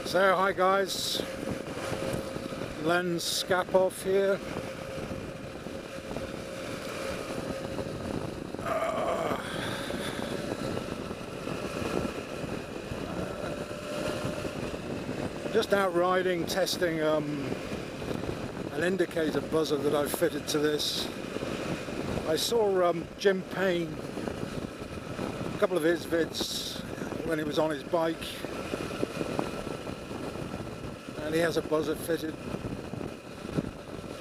So, hi guys, Lens Scap-Off here. Just out riding, testing an indicator buzzer that I've fitted to this. I saw Jim Payne, a couple of his vids when he was on his bike, and he has a buzzer fitted.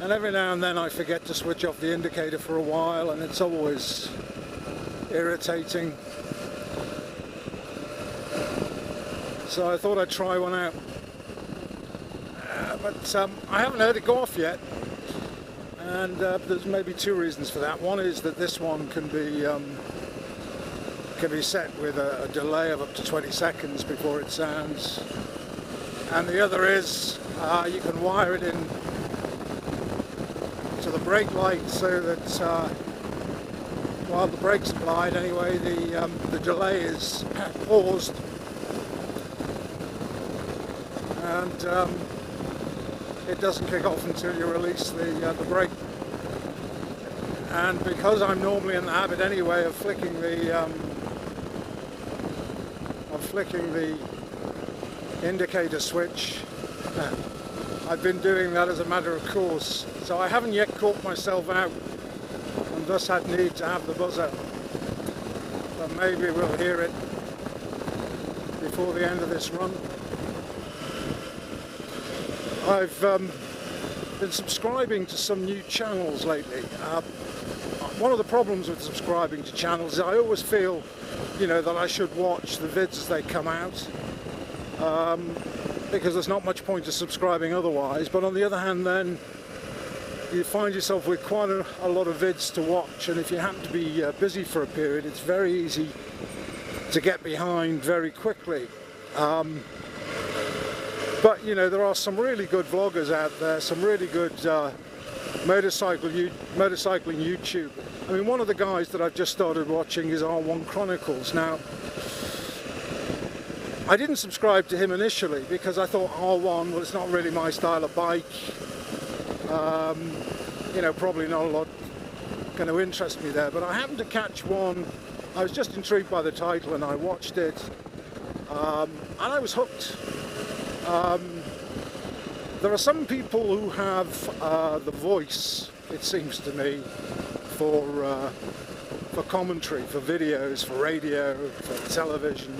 And every now and then I forget to switch off the indicator for a while, and it's always irritating. So I thought I'd try one out. But I haven't heard it go off yet, and there's maybe two reasons for that. One is that this one can be set with a delay of up to 20 seconds before it sounds, and the other is you can wire it in to the brake light so that while the brake's applied anyway, the delay is paused, and it doesn't kick off until you release the brake. And because I'm normally in the habit anyway of flicking the indicator switch, I've been doing that as a matter of course. So I haven't yet caught myself out, and thus had need to have the buzzer. But maybe we'll hear it before the end of this run. I've been subscribing to some new channels lately. One of the problems with subscribing to channels is I always feel, that I should watch the vids as they come out, because there's not much point to subscribing otherwise. But on the other hand, then you find yourself with quite a lot of vids to watch, and if you happen to be busy for a period, it's very easy to get behind very quickly. But there are some really good vloggers out there, some really good motorcycling YouTube. I mean, one of the guys that I've just started watching is R1 Chronicles. Now, I didn't subscribe to him initially because I thought R1, well, it's not really my style of bike. Probably not a lot going to interest me there. But I happened to catch one. I was just intrigued by the title and I watched it, and I was hooked. There are some people who have the voice, it seems to me, for commentary, for videos, for radio, for television.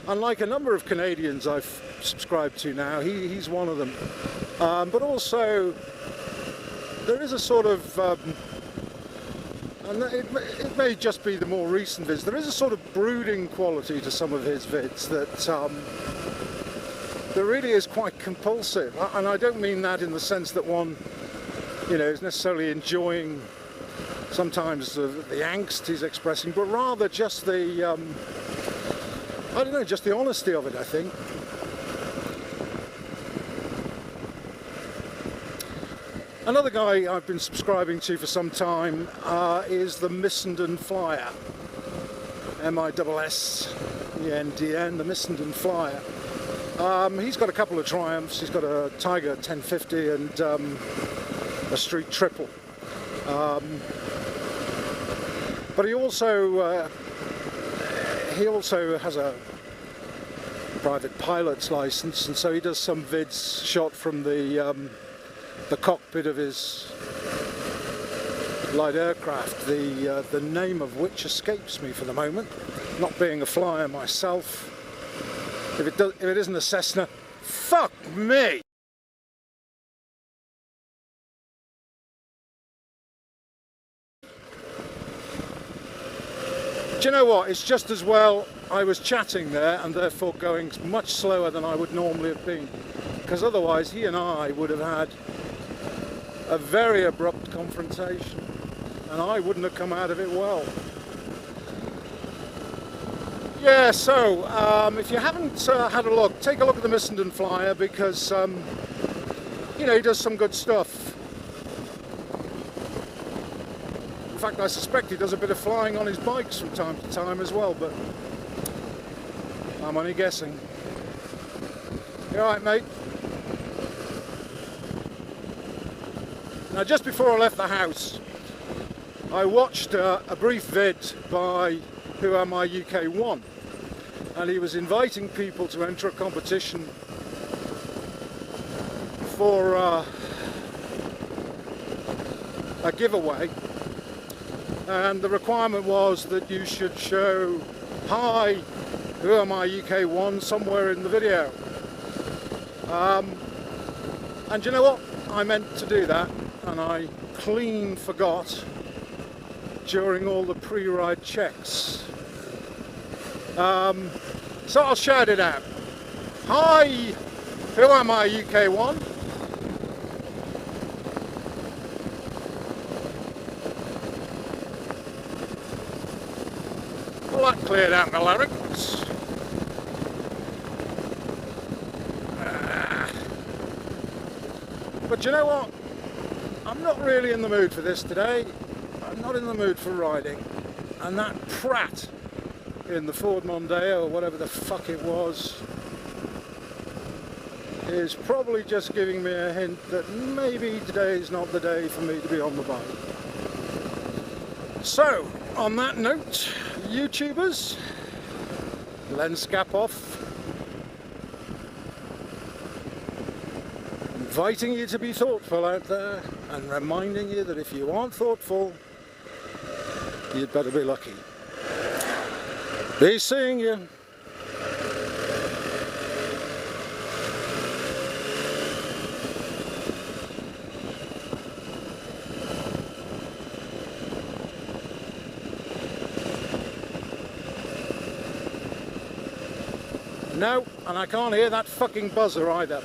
Unlike a number of Canadians I've subscribed to now, he's one of them. But also, there is a sort of, and it may just be the more recent vids, there is a sort of brooding quality to some of his vids that really is quite compulsive. And I don't mean that in the sense that one, is necessarily enjoying sometimes the angst he's expressing, but rather just the, just the honesty of it, I think. Another guy I've been subscribing to for some time is the Missenden Flyer. MISSENDN, the Missenden Flyer. He's got a couple of triumphs. He's got a Tiger 1050 and a Street Triple. But he also has a private pilot's license, and so he does some vids shot from the cockpit of his light aircraft, the name of which escapes me for the moment. Not being a flyer myself. If it isn't a Cessna, fuck me! Do you know what? It's just as well I was chatting there and therefore going much slower than I would normally have been, because otherwise he and I would have had a very abrupt confrontation and I wouldn't have come out of it well. Yeah, so if you haven't had a look, take a look at the Missenden Flyer, because he does some good stuff. fact, I suspect he does a bit of flying on his bikes from time to time as well, but I'm only guessing. You alright, mate? Now, just before I left the house, I watched a brief vid by Who Am I UK1, and he was inviting people to enter a competition for a giveaway, and the requirement was that you should show "Hi, Who Am I UK1" somewhere in the video. And you know what? I meant to do that, and I clean forgot during all the pre-ride checks. So I'll shout it out. Hi, who am I, UK1? Well, that cleared out the lyrics. But you know what? I'm not really in the mood for this today. I'm not in the mood for riding. And that prat in the Ford Mondeo, or whatever the fuck it was, is probably just giving me a hint that maybe today's not the day for me to be on the bike. So, on that note, YouTubers, lens cap off, inviting you to be thoughtful out there, and reminding you that if you aren't thoughtful, you'd better be lucky. Be seeing you. No, and I can't hear that fucking buzzer either.